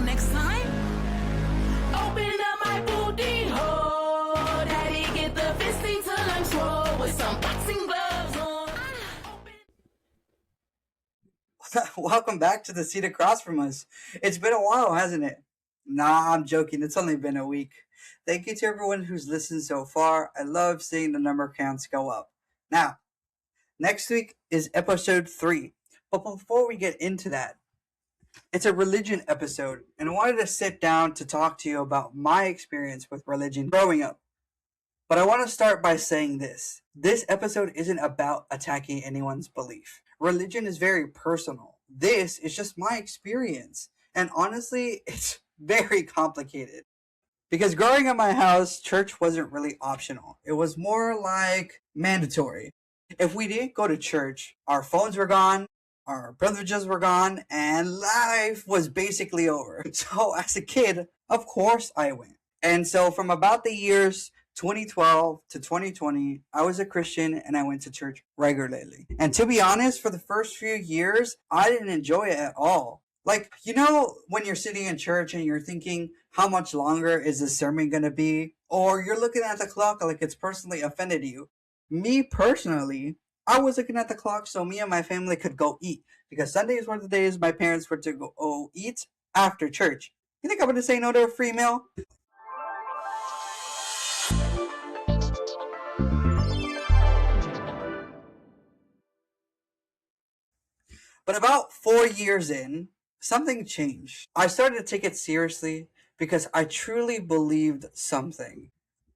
next time. Open up my booty hole. Daddy, get the fisting till I'm swole with some boxing gloves on. Welcome back to the seat across from us. It's been a while, hasn't it? Nah, I'm joking. It's only been a week. Thank you to everyone who's listened so far. I love seeing the number counts go up. Now, next week is episode 3. But before we get into that, it's a religion episode, and I wanted to sit down to talk to you about my experience with religion growing up. But I want to start by saying this. This episode isn't about attacking anyone's belief. Religion is very personal. This is just my experience. And honestly, it's very complicated. Because growing up in my house, church wasn't really optional. It was more like mandatory. If we didn't go to church, our phones were gone, our privileges were gone, and life was basically over. So as a kid, of course I went. And so from about the years 2012 to 2020, I was a Christian and I went to church regularly. And to be honest, for the first few years, I didn't enjoy it at all. Like, you know, when you're sitting in church and you're thinking, how much longer is this sermon going to be? Or you're looking at the clock like it's personally offended you. Me personally, I was looking at the clock so me and my family could go eat. Because Sundays were the days my parents were to go eat after church. You think I'm going to say no to a free meal? But about 4 years in, something changed. I started to take it seriously because I truly believed something.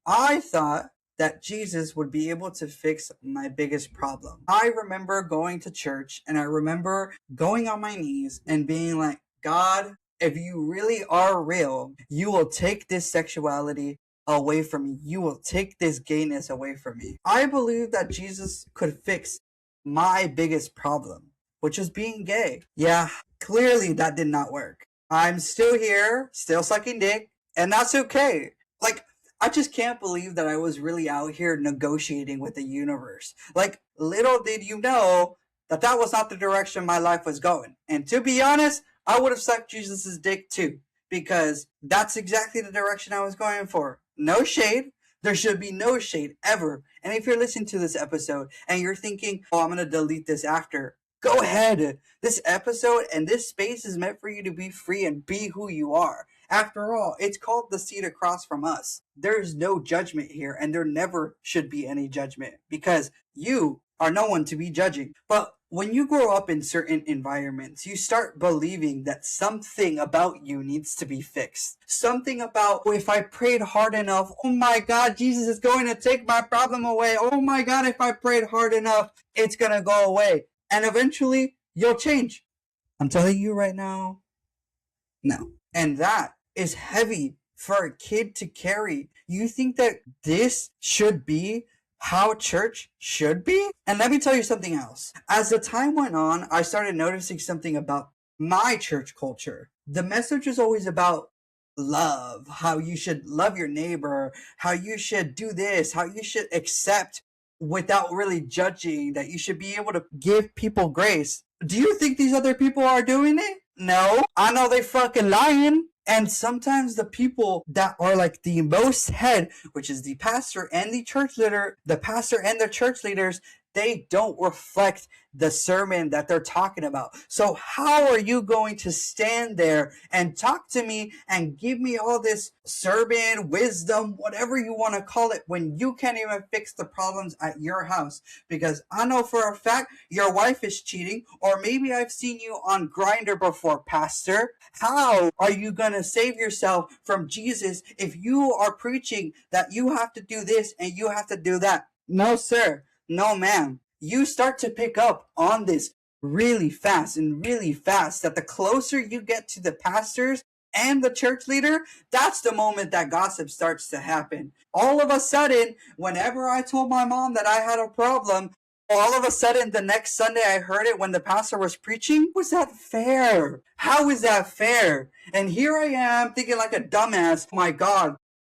I thought that Jesus would be able to fix my biggest problem. I remember going to church and I remember going on my knees and being like, God, if you really are real, you will take this sexuality away from me. You will take this gayness away from me. I believe that Jesus could fix my biggest problem, which is being gay. Yeah, clearly that did not work. I'm still here, still sucking dick, and that's okay. Like, I just can't believe that I was really out here negotiating with the universe. Like, little did you know that that was not the direction my life was going. And to be honest, I would have sucked Jesus' dick too, because that's exactly the direction I was going for. No shade. There should be no shade ever. And if you're listening to this episode and you're thinking, oh, I'm going to delete this after, go ahead. This episode and this space is meant for you to be free and be who you are. After all, it's called the seat across from us. There's no judgment here, and there never should be any judgment because you are no one to be judging. But when you grow up in certain environments, you start believing that something about you needs to be fixed. Something about, oh, if I prayed hard enough, oh my God, Jesus is going to take my problem away. Oh my God, if I prayed hard enough, it's going to go away. And eventually, you'll change. I'm telling you right now, no. And that is heavy for a kid to carry. You think that this should be how church should be? And let me tell you something else. As the time went on, I started noticing something about my church culture. The message is always about love, how you should love your neighbor, how you should do this, how you should accept without really judging, that you should be able to give people grace. Do you think these other people are doing it? No. I know they fucking lying. And sometimes the people that are like the most head, which is the pastor and the church leader, the pastor and the church leaders, they don't reflect the sermon that they're talking about. So how are you going to stand there and talk to me and give me all this sermon, wisdom, whatever you want to call it, when you can't even fix the problems at your house? Because I know for a fact your wife is cheating, or maybe I've seen you on Grindr before, pastor. How are you going to save yourself from Jesus if you are preaching that you have to do this and you have to do that? No, sir. No, ma'am. You start to pick up on this really fast that the closer you get to the pastors and the church leader, that's the moment that gossip starts to happen. All of a sudden, whenever I told my mom that I had a problem, all of a sudden the next Sunday I heard it when the pastor was preaching. Was that fair? How is that fair? And here I am thinking like a dumbass,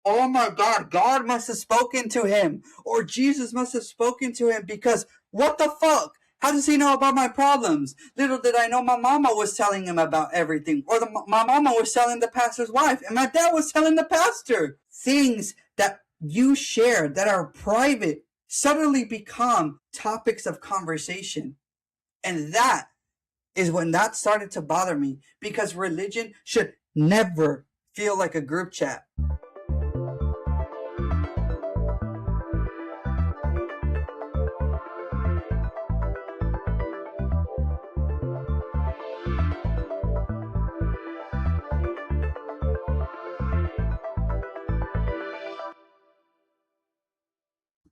oh my God, God must have spoken to him, or Jesus must have spoken to him, because what the fuck? How does he know about my problems? Little did I know my mama was telling him about everything. Or my mama was telling the pastor's wife. And my dad was telling the pastor. Things that you share that are private suddenly become topics of conversation. And that is when that started to bother me, because religion should never feel like a group chat.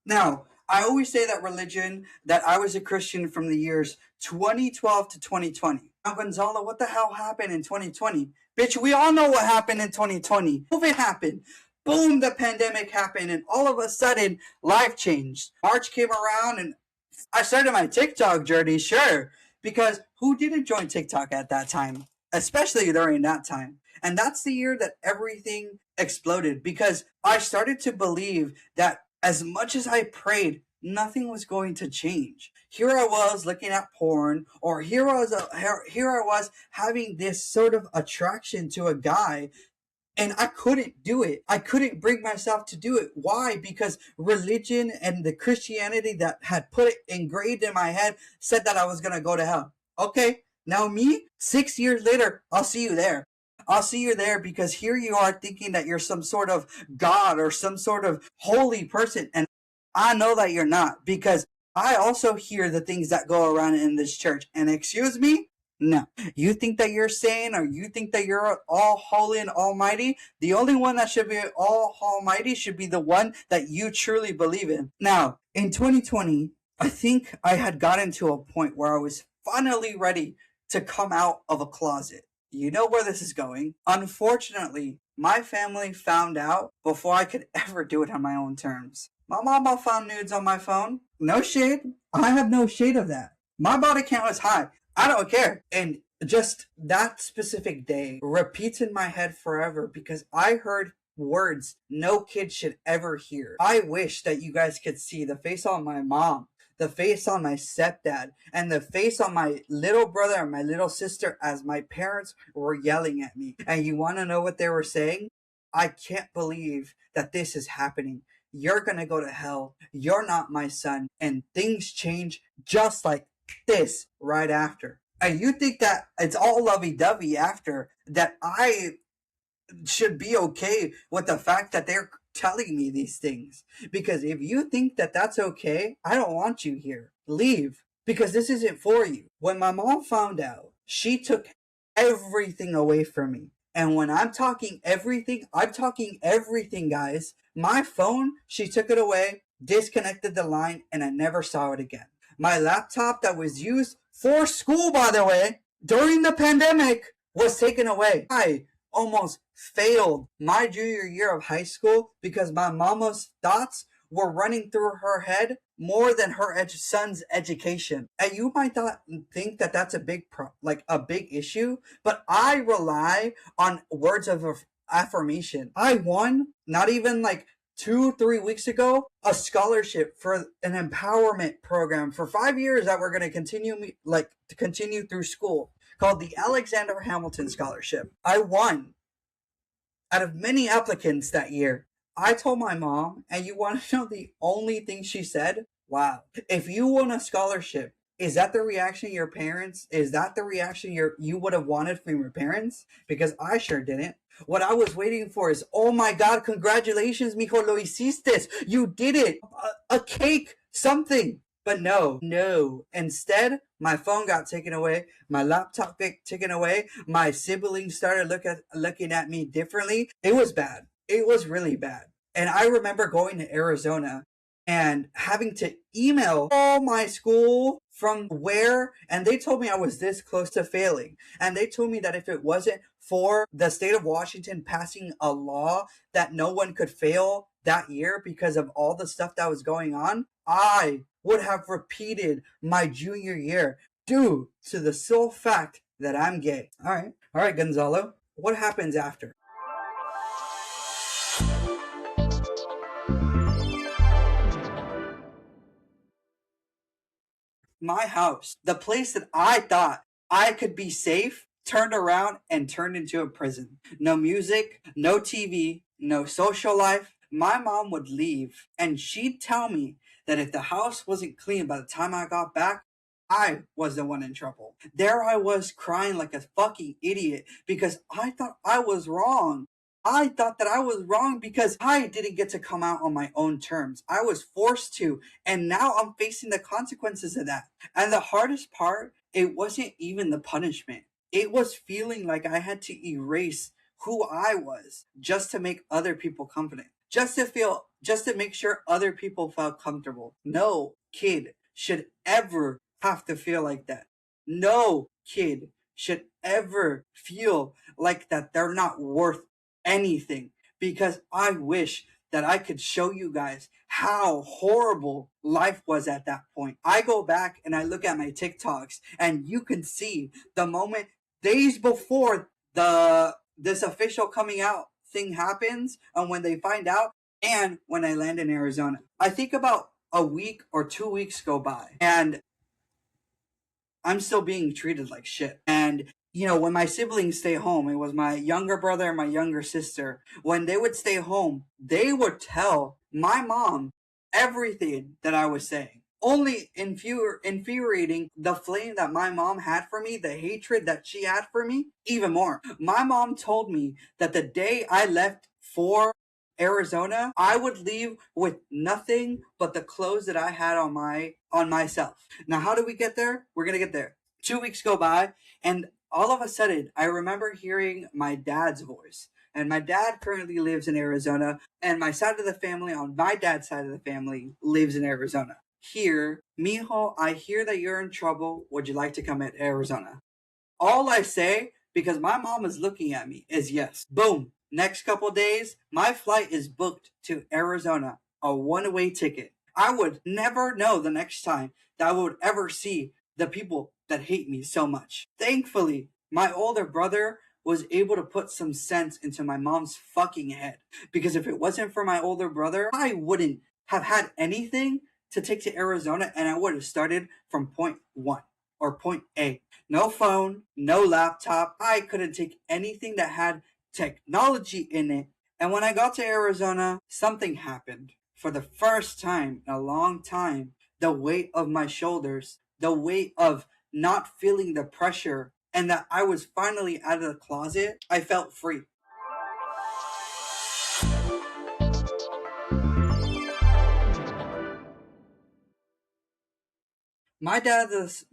Now, I always say that I was a Christian from the years 2012 to 2020. Now, Gonzalo, what the hell happened in 2020? Bitch, we all know what happened in 2020. COVID happened. Boom, the pandemic happened, and all of a sudden, life changed. March came around, and I started my TikTok journey, sure, because who didn't join TikTok at that time? Especially during that time. And that's the year that everything exploded, because I started to believe that as much as I prayed, nothing was going to change. Here I was looking at porn, or here I was having this sort of attraction to a guy, and I couldn't do it. I couldn't bring myself to do it. Why? Because religion and the Christianity that had put it engraved in my head said that I was going to go to hell. Okay, now me, 6 years later, I'll see you there. I'll see you there, because here you are thinking that you're some sort of God or some sort of holy person. And I know that you're not, because I also hear the things that go around in this church. And excuse me, no. You think that you're sane, or you think that you're all holy and almighty? The only one that should be all almighty should be the one that you truly believe in. Now, in 2020, I think I had gotten to a point where I was finally ready to come out of a closet. You know where this is going. Unfortunately, my family found out before I could ever do it on my own terms. My mama found nudes on my phone. No shade. I have no shade of that. My body count is high. I don't care. And just that specific day repeats in my head forever, because I heard words no kid should ever hear. I wish that you guys could see the face on my mom, the face on my stepdad, and the face on my little brother and my little sister as my parents were yelling at me. And you want to know what they were saying? I can't believe that this is happening. You're going to go to hell. You're not my son. And things change just like this right after. And you think that it's all lovey-dovey after, that I should be okay with the fact that they're telling me these things. Because if you think that that's okay, I don't want you here. Leave. Because this isn't for you. When my mom found out, she took everything away from me. And when I'm talking everything, guys. My phone, she took it away, disconnected the line, and I never saw it again. My laptop that was used for school, by the way, during the pandemic, was taken away. I almost failed my junior year of high school because my mama's thoughts were running through her head more than her son's education. And you might not think that that's a big big issue, but I rely on words of affirmation. I won, not even 2-3 weeks ago, a scholarship for an empowerment program for 5 years that we're going to continue through school, called the Alexander Hamilton Scholarship. I won out of many applicants that year. I told my mom, and you want to know the only thing she said? Wow. If you won a scholarship, is that the reaction you would have wanted from your parents? Because I sure didn't. What I was waiting for is, oh my God, congratulations, mijo, lo hiciste. You did it. A cake, something. But no. Instead, my phone got taken away. My laptop got taken away. My siblings started looking at me differently. It was bad. It was really bad. And I remember going to Arizona and having to email all my school from where, and they told me I was this close to failing. And they told me that if it wasn't for the state of Washington passing a law that no one could fail that year because of all the stuff that was going on, I would have repeated my junior year due to the sole fact that I'm gay. All right, Gonzalo, what happens after? my house, the place that I thought I could be safe, turned around and turned into a prison. No music, no TV, no social life. My mom would leave and she'd tell me that if the house wasn't clean by the time I got back, I was the one in trouble. There I was crying like a fucking idiot because I thought I was wrong. I thought that I was wrong because I didn't get to come out on my own terms. I was forced to, and now I'm facing the consequences of that. And the hardest part, it wasn't even the punishment. It was feeling like I had to erase who I was just to make other people confident. Just to make sure other people felt comfortable. No kid should ever have to feel like that. No kid should ever feel like that they're not worth anything, because I wish that I could show you guys how horrible life was at that point. I go back and I look at my TikToks and you can see the moment days before this official coming out thing happens and when they find out and when I land in Arizona. I think about a week or 2 weeks go by and I'm still being treated like shit. And when my siblings stay home, it was my younger brother and my younger sister. When they would stay home, they would tell my mom everything that I was saying. Only infuriating the flame that my mom had for me, the hatred that she had for me, even more. My mom told me that the day I left for Arizona, I would leave with nothing but the clothes that I had on myself. Now, how do we get there? We're gonna get there. 2 weeks go by, and all of a sudden, I remember hearing my dad's voice. And my dad currently lives in Arizona, and my side of the family, on my dad's side of the family, lives in Arizona. Here, mijo, I hear that you're in trouble. Would you like to come to Arizona? All I say, because my mom is looking at me, is yes. Boom. Next couple days, my flight is booked to Arizona, a one-way ticket. I would never know the next time that I would ever see the people that hate me so much. Thankfully, my older brother was able to put some sense into my mom's fucking head. Because if it wasn't for my older brother, I wouldn't have had anything to take to Arizona and I would have started from point 1 or point A. No phone, no laptop. I couldn't take anything that had technology in it. And when I got to Arizona, something happened. For the first time in a long time, the weight of my shoulders, the weight of not feeling the pressure, and that I was finally out of the closet, I felt free. My dad's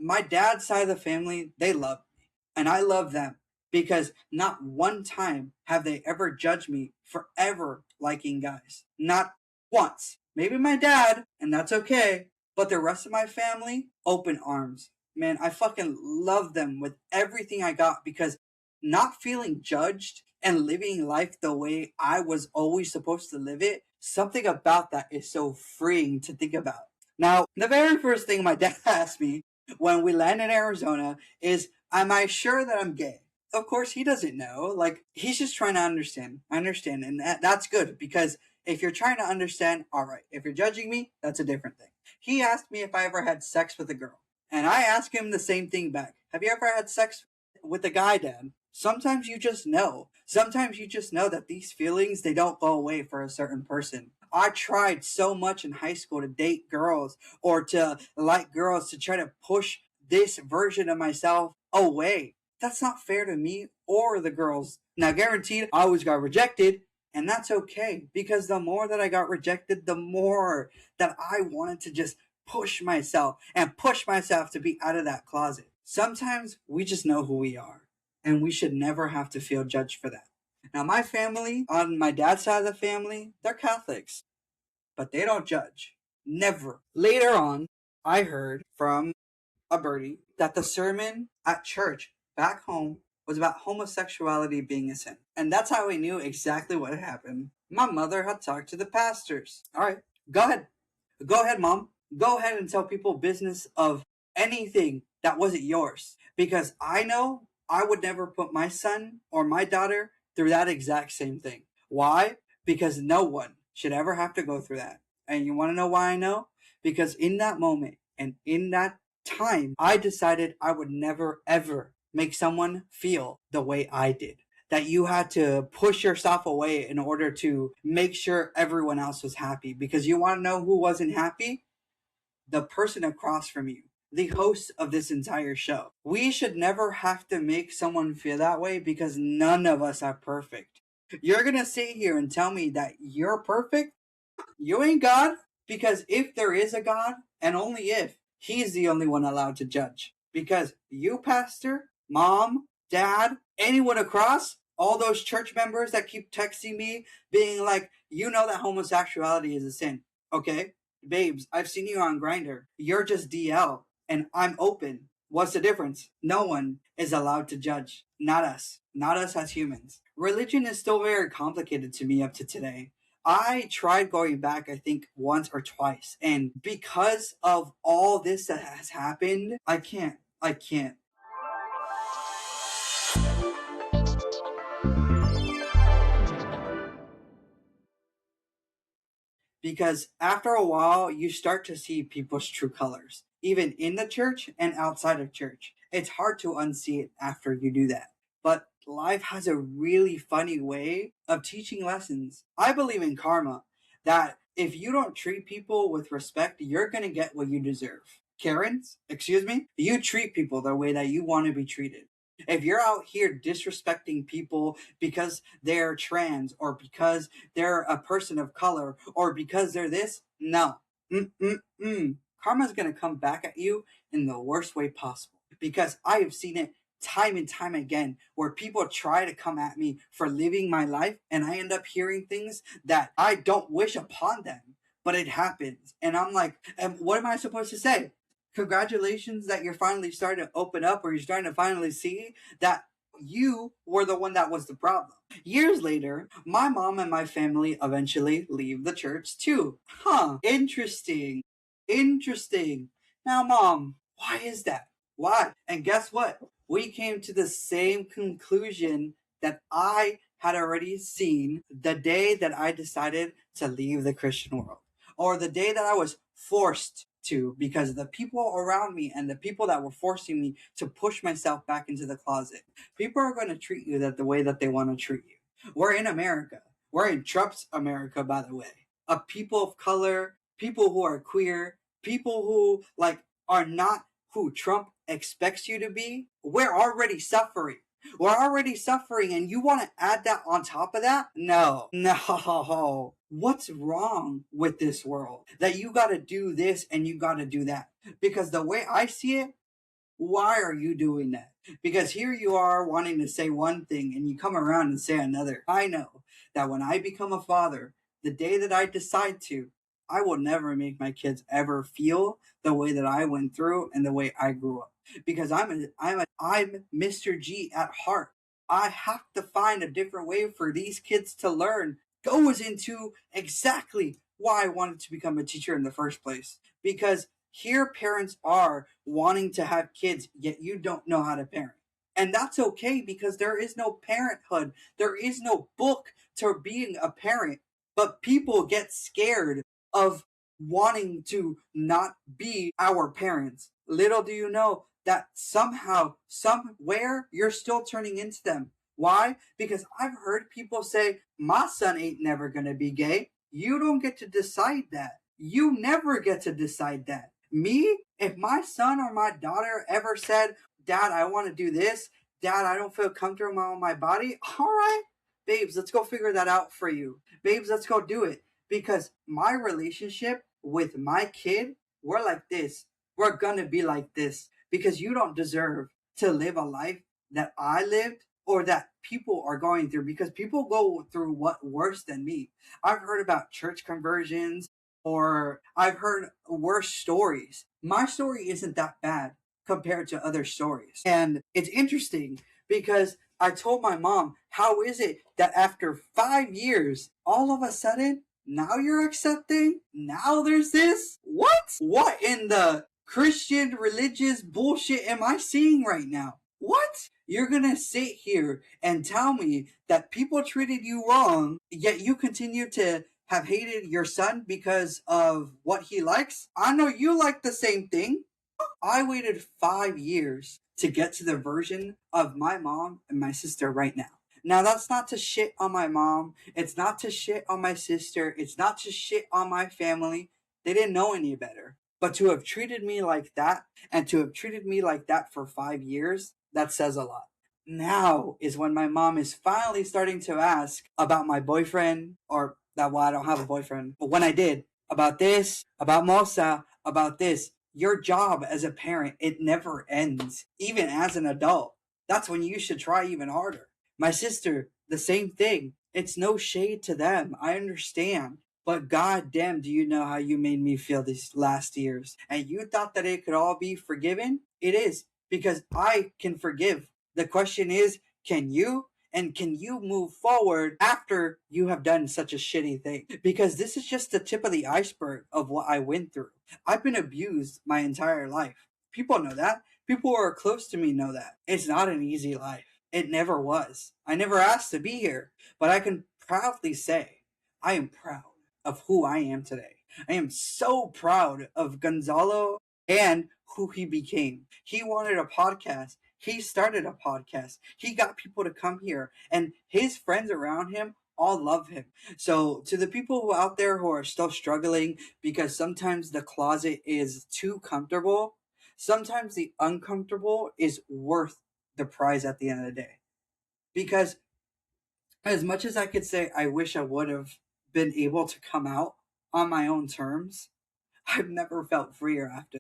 side of the family, they love me. And I love them because not one time have they ever judged me for ever liking guys. Not once. Maybe my dad, and that's okay. But the rest of my family, open arms. Man, I fucking love them with everything I got because not feeling judged and living life the way I was always supposed to live it, something about that is so freeing to think about. Now, the very first thing my dad asked me when we land in Arizona is, am I sure that I'm gay? Of course, he doesn't know. Like, he's just trying to understand. I understand. And that's good because if you're trying to understand, all right. If you're judging me, that's a different thing. He asked me if I ever had sex with a girl. And I asked him the same thing back. Have you ever had sex with a guy, Dad? Sometimes you just know. Sometimes you just know that these feelings, they don't go away for a certain person. I tried so much in high school to date girls or to like girls to try to push this version of myself away. That's not fair to me or the girls. Now, guaranteed, I always got rejected, and that's okay because the more that I got rejected, the more that I wanted to just push myself and push myself to be out of that closet. Sometimes we just know who we are, and we should never have to feel judged for that. Now, my family, on my dad's side of the family, they're Catholics, but they don't judge. Never. Later on, I heard from a birdie that the sermon at church back home was about homosexuality being a sin. And that's how I knew exactly what had happened. My mother had talked to the pastors. All right, go ahead. Go ahead, Mom. Go ahead and tell people business of anything that wasn't yours. Because I know I would never put my son or my daughter through that exact same thing. Why? Because no one should ever have to go through that. And you want to know why I know? Because in that moment and in that time, I decided I would never ever make someone feel the way I did. That you had to push yourself away in order to make sure everyone else was happy. Because you want to know who wasn't happy? The person across from you, the host of this entire show. We should never have to make someone feel that way because none of us are perfect. You're gonna sit here and tell me that you're perfect? You ain't God. Because if there is a God, and only if, He's the only one allowed to judge. Because you, pastor, mom, dad, anyone across, all those church members that keep texting me, being like, you know that homosexuality is a sin. Okay? Babes, I've seen you on Grindr. You're just DL, and I'm open. What's the difference? No one is allowed to judge. Not us. Not us as humans. Religion is still very complicated to me up to today. I tried going back, I think, once or twice. And because of all this that has happened, I can't. Because after a while, you start to see people's true colors, even in the church and outside of church. It's hard to unsee it after you do that. But life has a really funny way of teaching lessons. I believe in karma, that if you don't treat people with respect, you're going to get what you deserve. Karens, excuse me, you treat people the way that you want to be treated. If you're out here disrespecting people because they're trans or because they're a person of color or because they're this, no. Karma's going to come back at you in the worst way possible. Because I have seen it time and time again where people try to come at me for living my life and I end up hearing things that I don't wish upon them, but it happens. And I'm like, and what am I supposed to say? Congratulations that you're finally starting to open up, or you're starting to finally see that you were the one that was the problem. Years later, my mom and my family eventually leave the church too. Interesting. Now, mom, why is that? Why? And guess what? We came to the same conclusion that I had already seen the day that I decided to leave the Christian world, or the day that I was forced to, because of the people around me and the people that were forcing me to push myself back into the closet. People are going to treat you the way that they want to treat you. We're in America. We're in Trump's America, by the way. Of people of color, people who are queer, people who are not who Trump expects you to be. We're already suffering. And you want to add that on top of that? No. What's wrong with this world? That you gotta do this and you gotta do that. Because the way I see it, why are you doing that? Because here you are wanting to say one thing and you come around and say another. I know that when I become a father, the day that I decide to, I will never make my kids ever feel the way that I went through and the way I grew up. Because I'm Mr. G at heart. I have to find a different way for these kids to learn. Goes into exactly why I wanted to become a teacher in the first place. Because here parents are wanting to have kids, yet you don't know how to parent. And that's okay, because there is no parenthood. There is no book to being a parent. But people get scared of wanting to not be our parents. Little do you know that somehow, somewhere, you're still turning into them. Why? Because I've heard people say, my son ain't never gonna be gay. You don't get to decide that. You never get to decide that. Me, if my son or my daughter ever said, Dad, I want to do this. Dad, I don't feel comfortable in my body. All right, babes, let's go figure that out for you. Babes, let's go do it. Because my relationship with my kid, we're like this. We're gonna be like this. Because you don't deserve to live a life that I lived or that people are going through. Because people go through what worse than me. I've heard about church conversions, or I've heard worse stories. My story isn't that bad compared to other stories. And it's interesting because I told my mom, how is it that after 5 years, all of a sudden, now you're accepting? Now there's this? What? What in the Christian religious bullshit am I seeing right now? What? You're gonna sit here and tell me that people treated you wrong, yet you continue to have hated your son because of what he likes? I know you like the same thing. I waited 5 years to get to the version of my mom and my sister right now. Now, that's not to shit on my mom. It's not to shit on my sister. It's not to shit on my family. They didn't know any better. But to have treated me like that, and to have treated me like that for 5 years, that says a lot. Now is when my mom is finally starting to ask about my boyfriend, or that, well, I don't have a boyfriend, but when I did, about this, about Mosa, about this. Your job as a parent, it never ends, even as an adult. That's when you should try even harder. My sister, the same thing. It's no shade to them. I understand. But goddamn, do you know how you made me feel these last years? And you thought that it could all be forgiven? It is, because I can forgive. The question is, can you? And can you move forward after you have done such a shitty thing? Because this is just the tip of the iceberg of what I went through. I've been abused my entire life. People know that. People who are close to me know that. It's not an easy life. It never was. I never asked to be here, but I can proudly say I am proud of who I am today. I am so proud of Gonzalo and who he became. He wanted a podcast. He started a podcast. He got people to come here, and his friends around him all love him. So to the people who out there who are still struggling because sometimes the closet is too comfortable, sometimes the uncomfortable is worth the prize at the end of the day. Because as much as I could say I wish I would have been able to come out on my own terms, I've never felt freer after.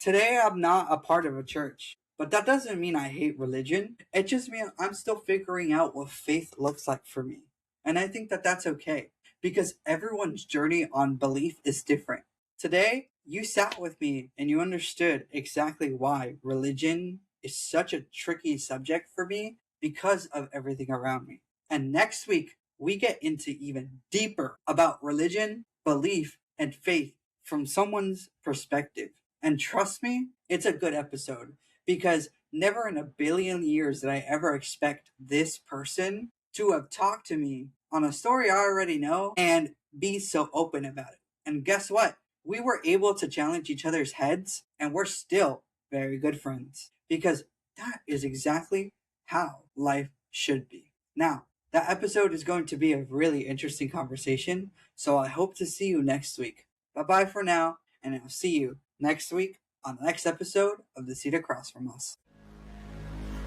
Today I'm not a part of a church, but that doesn't mean I hate religion. It just means I'm still figuring out what faith looks like for me. And I think that that's okay, because everyone's journey on belief is different. Today, you sat with me and you understood exactly why religion is such a tricky subject for me because of everything around me. And next week, we get into even deeper about religion, belief, and faith from someone's perspective. And trust me, it's a good episode, because never in a billion years did I ever expect this person to have talked to me on a story I already know and be so open about it. And guess what? We were able to challenge each other's heads, and we're still very good friends, because that is exactly how life should be. Now, that episode is going to be a really interesting conversation, so I hope to see you next week. Bye bye for now, and I'll see you next week on the next episode of The Seat Across From Us.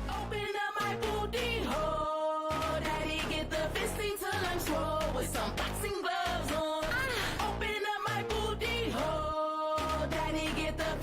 Open up my booty hole, daddy get the fisting till I'm swole with some boxing gloves on. Open up my booty hole, daddy get the